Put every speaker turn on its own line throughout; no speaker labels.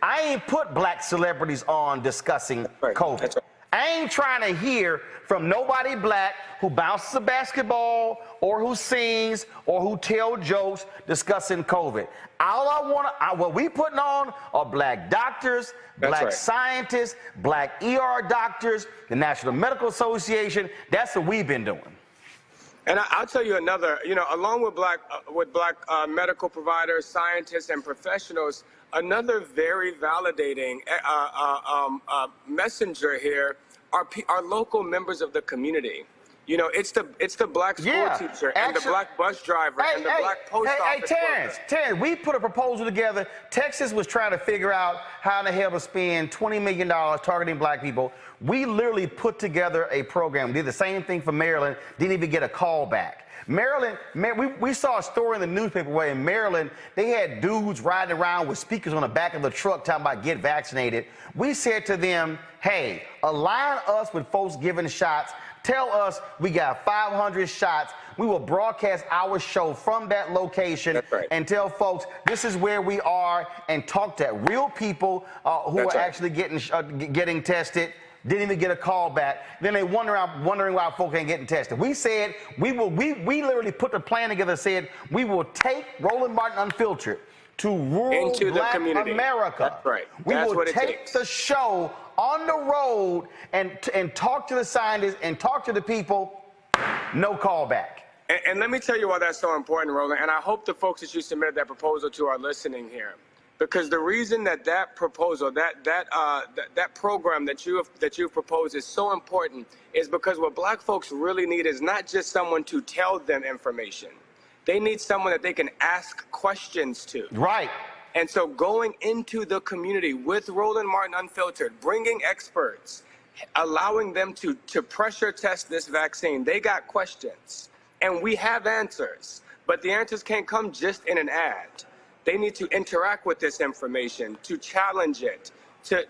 I ain't put black celebrities on discussing COVID.
That's right.
I ain't trying to hear from nobody black who bounces a basketball or who sings or who tell jokes discussing COVID. All I want, what we putting on are black doctors, black scientists, black ER doctors, the National Medical Association. That's what we've been doing.
And I'll tell you another, you know, along with black medical providers, scientists, and professionals, another very validating messenger here are local members of the community. You know, it's the black school teacher and the black bus driver and the black post office worker.
Terrance, we put a proposal together. Texas was trying to figure out how in the hell to spend $20 million targeting black people. We literally put together a program. We did the same thing for Maryland, didn't even get a call back. Maryland, we saw a story in the newspaper where in Maryland, they had dudes riding around with speakers on the back of the truck talking about get vaccinated. We said to them, hey, align us with folks giving shots. Tell us we got 500 shots. We will broadcast our show from that location and tell folks this is where we are and talk to real people who are actually getting tested. Didn't even get a call back. Then they wondering why folks ain't getting tested. We said we literally put the plan together and said we will take Roland Martin Unfiltered to rural black America.
That's right.
We will take the show on the road and talk to the scientists and talk to the people. No callback.
And let me tell you why that's so important, Roland. And I hope the folks that you submitted that proposal to are listening here, because the reason that proposal, that program that you've proposed is so important is because what black folks really need is not just someone to tell them information. They need someone that they can ask questions to.
Right.
And so going into the community with Roland Martin Unfiltered, bringing experts, allowing them to pressure test this vaccine, they got questions. And we have answers. But the answers can't come just in an ad. They need to interact with this information, to challenge it, to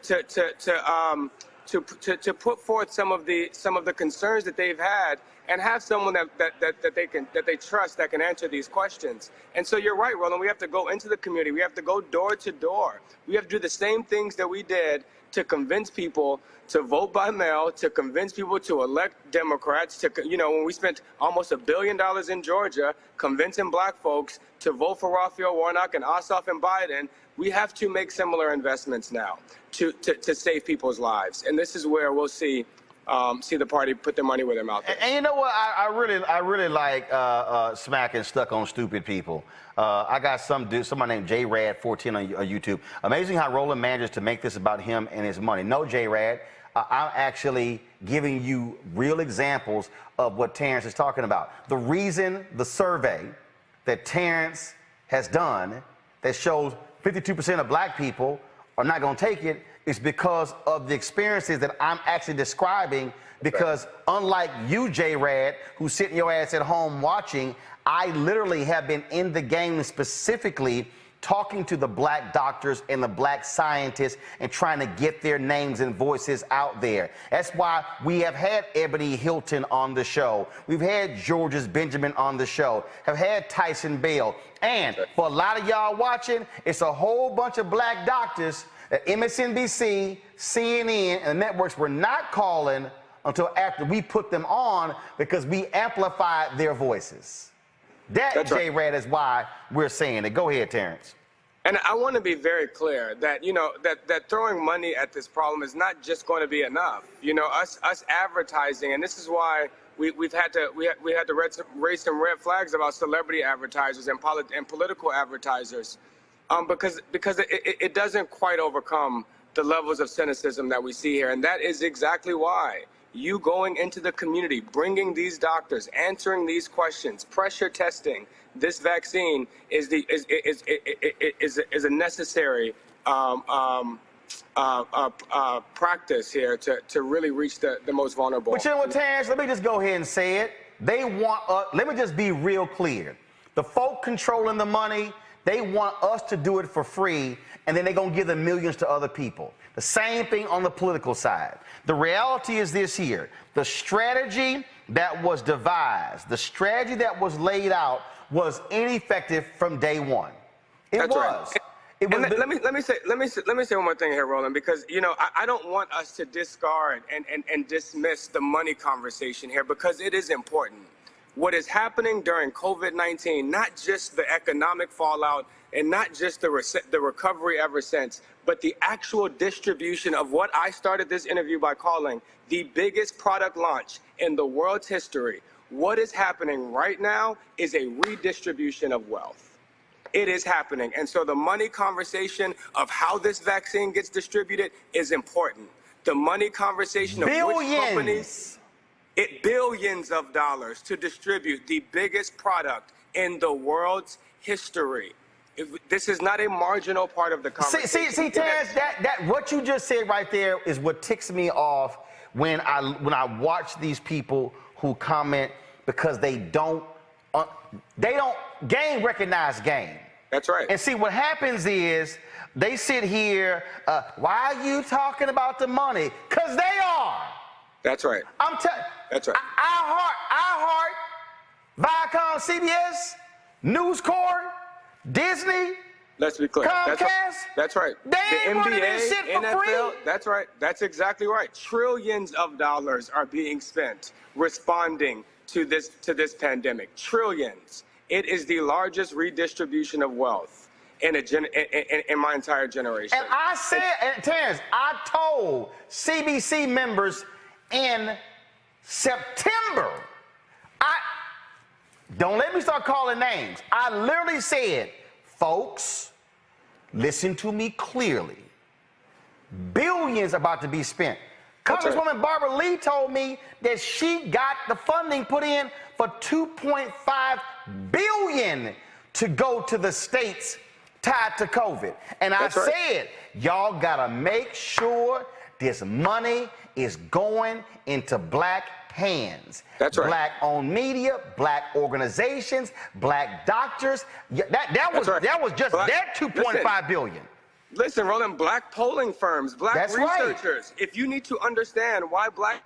put forth some of the concerns that they've had, and have someone that they trust that can answer these questions. And so you're right, Roland. We have to go into the community. We have to go door to door. We have to do the same things that we did to convince people to vote by mail, to convince people to elect Democrats, when we spent almost $1 billion in Georgia convincing black folks to vote for Raphael Warnock and Ossoff and Biden. We have to make similar investments now to save people's lives. And this is where we'll see the party put their money where their mouth is.
And you know what? I really like smacking stuck on stupid people. I got somebody named JRad14 on YouTube. Amazing how Roland manages to make this about him and his money. No, JRad, I'm actually giving you real examples of what Terrance is talking about. The reason the survey that Terrance has done that shows 52% of black people are not going to take it is because of the experiences that I'm actually describing, because unlike you, J-Rad, who's sitting your ass at home watching, I literally have been in the game specifically talking to the black doctors and the black scientists and trying to get their names and voices out there. That's why we have had Ebony Hilton on the show. We've had Georges Benjamin on the show, have had Tyson Bale. And for a lot of y'all watching, it's a whole bunch of black doctors that MSNBC, CNN, and the networks were not calling until after we put them on because we amplified their voices. That, J-Rad, is why we're saying it. Go ahead, Terrance.
And I want to be very clear that, that throwing money at this problem is not just going to be enough. Us advertising, and this is why we had to raise some red flags about celebrity advertisers and political advertisers, because it doesn't quite overcome the levels of cynicism that we see here. And that is exactly why you going into the community, bringing these doctors, answering these questions, pressure testing this vaccine is a necessary practice here to really reach the most vulnerable.
But you know what, Terrance? Let me just go ahead and say it. They want let me just be real clear. The folk controlling the money, they want us to do it for free, and then they're going to give the millions to other people. The same thing on the political side. The reality is this here. The strategy that was devised, the strategy that was laid out was ineffective from day one. It was.
Let me say one more thing here, Roland, because I don't want us to discard and dismiss the money conversation here, because it is important. What is happening during COVID-19, not just the economic fallout and not just the recovery ever since, but the actual distribution of what I started this interview by calling the biggest product launch in the world's history. What is happening right now is a redistribution of wealth. It is happening. And so the money conversation of how this vaccine gets distributed is important. The money conversation of which companies, billions of dollars to distribute the biggest product in the world's history. This is not a marginal part of the conversation.
See, Terrance, that what you just said right there is what ticks me off when I watch these people who comment, because they don't game recognize game.
That's right.
And see, what happens is they sit here, why are you talking about the money? Because they are.
That's right. That's right.
iHeart, Viacom, CBS, News Corp, Disney.
Let's be clear.
Comcast.
That's right.
They ain't running
NBA,
this shit for
NFL.
free.
That's right. That's exactly right. Trillions of dollars are being spent responding to this pandemic. Trillions. It is the largest redistribution of wealth in my entire generation.
And I said, Terrance, I told CBC members in September, don't let me start calling names. I literally said, folks, listen to me clearly. Billions about to be spent. Congresswoman Barbara Lee told me that she got the funding put in for $2.5 billion to go to the states tied to COVID. And I said, y'all gotta make sure this money is going into black hands.
That's right.
Black-owned media, black organizations, black doctors. That was just their $2.5 billion.
Listen, Roland, black polling firms, black researchers. Right. If you need to understand why black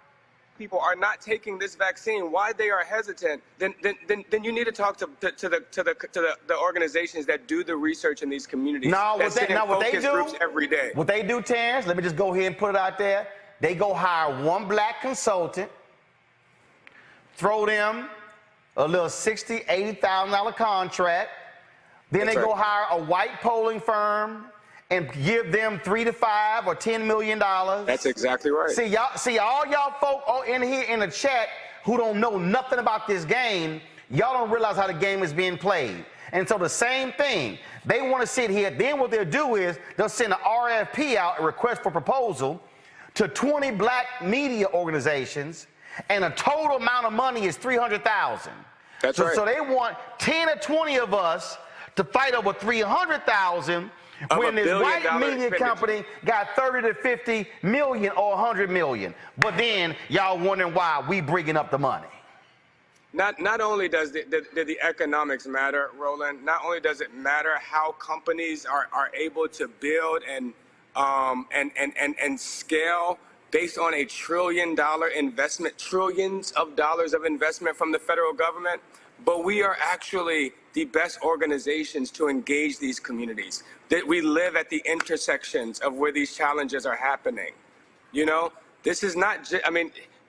people are not taking this vaccine, why they are hesitant, then you need to talk to the organizations that do the research in these communities.
What they do
groups every day.
What they do, Terrance, let me just go ahead and put it out there. They go hire one black consultant, throw them a little $60,000, $80,000 contract. Then they go hire a white polling firm and give them $3 to $5 or $10 million.
That's exactly right.
See all y'all folk in here in the chat who don't know nothing about this game, y'all don't realize how the game is being played. And so the same thing, they want to sit here, then what they'll do is they'll send an RFP out, a request for proposal, to 20 black media organizations, and the total amount of money is $300,000.
That's right.
So they want 10 or 20 of us to fight over $300,000 when this white media company got 30 to 50 million or 100 million. But then y'all wondering why we bringing up the money.
Not only does the economics matter, Roland, not only does it matter how companies are able to build and scale based on $1 trillion investment, trillions of dollars of investment from the federal government, but we are actually the best organizations to engage these communities. That we live at the intersections of where these challenges are happening. This is not just,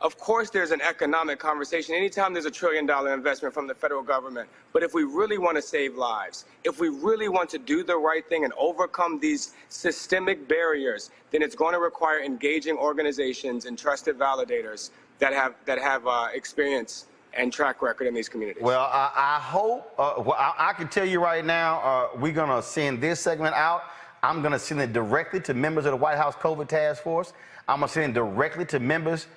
of course there's an economic conversation anytime there's $1 trillion investment from the federal government. But if we really want to save lives, if we really want to do the right thing and overcome these systemic barriers, then it's going to require engaging organizations and trusted validators that have experience and track record in these communities.
Well, I hope, I can tell you right now, we're going to send this segment out. I'm going to send it directly to members of the White House COVID Task Force. I'm going to send it directly to members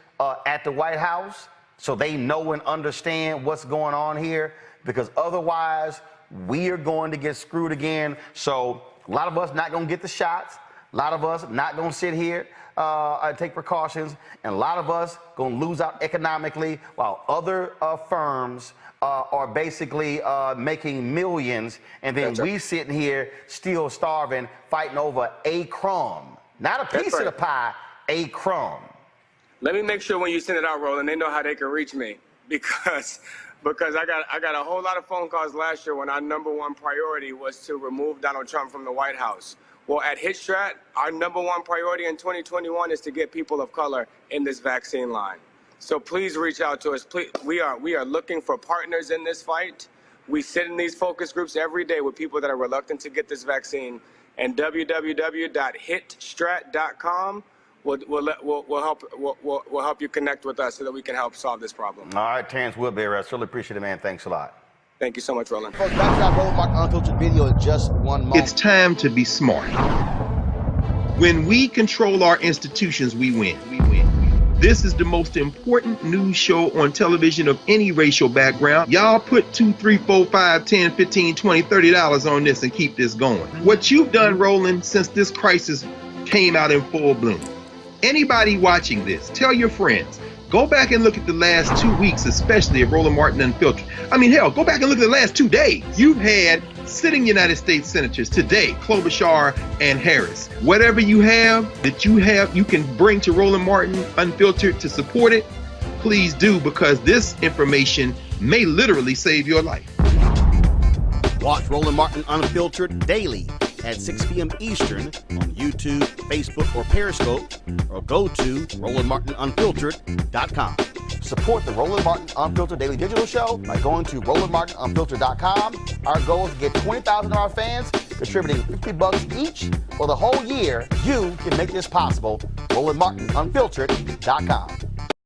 at the White House so they know and understand what's going on here, because otherwise we are going to get screwed again. So a lot of us not going to get the shots. A lot of us not going to sit here and take precautions. And a lot of us going to lose out economically while other firms are basically making millions. And then we sitting here still starving, fighting over a crumb. Not a piece of the pie, a crumb.
Let me make sure when you send it out, Roland, they know how they can reach me, because because I got a whole lot of phone calls last year when our #1 priority was to remove Donald Trump from the White House. Well, at HitStrat, our #1 priority in 2021 is to get people of color in this vaccine line. So please reach out to us. Please, we are looking for partners in this fight. We sit in these focus groups every day with people that are reluctant to get this vaccine. And www.hitstrat.com will help you connect with us so that we can help solve this problem.
All right, Terrance Woodbury, I really appreciate it, man. Thanks a lot.
Thank you so much, Roland.
Folks, back to our Roland Martin Unfiltered video in just one moment.
It's time to be smart. When we control our institutions, we win. This is the most important news show on television of any racial background. Y'all put $2, $3, $4, $5, $10, $15, $20, $30 on this and keep this going. What you've done, Roland, since this crisis came out in full bloom. Anybody watching this, tell your friends. Go back and look at the last 2 weeks, especially of Roland Martin Unfiltered. I mean, hell, go back and look at the last 2 days. You've had sitting United States senators today, Klobuchar and Harris. Whatever you have that you can bring to Roland Martin Unfiltered to support it, please do, because this information may literally save your life.
Watch Roland Martin Unfiltered daily at 6 p.m. Eastern on YouTube, Facebook, or Periscope, or go to RolandMartinUnfiltered.com.
Support the Roland Martin Unfiltered Daily Digital Show by going to RolandMartinUnfiltered.com. Our goal is to get 20,000 of our fans contributing $50 each for the whole year. You can make this possible. RolandMartinUnfiltered.com.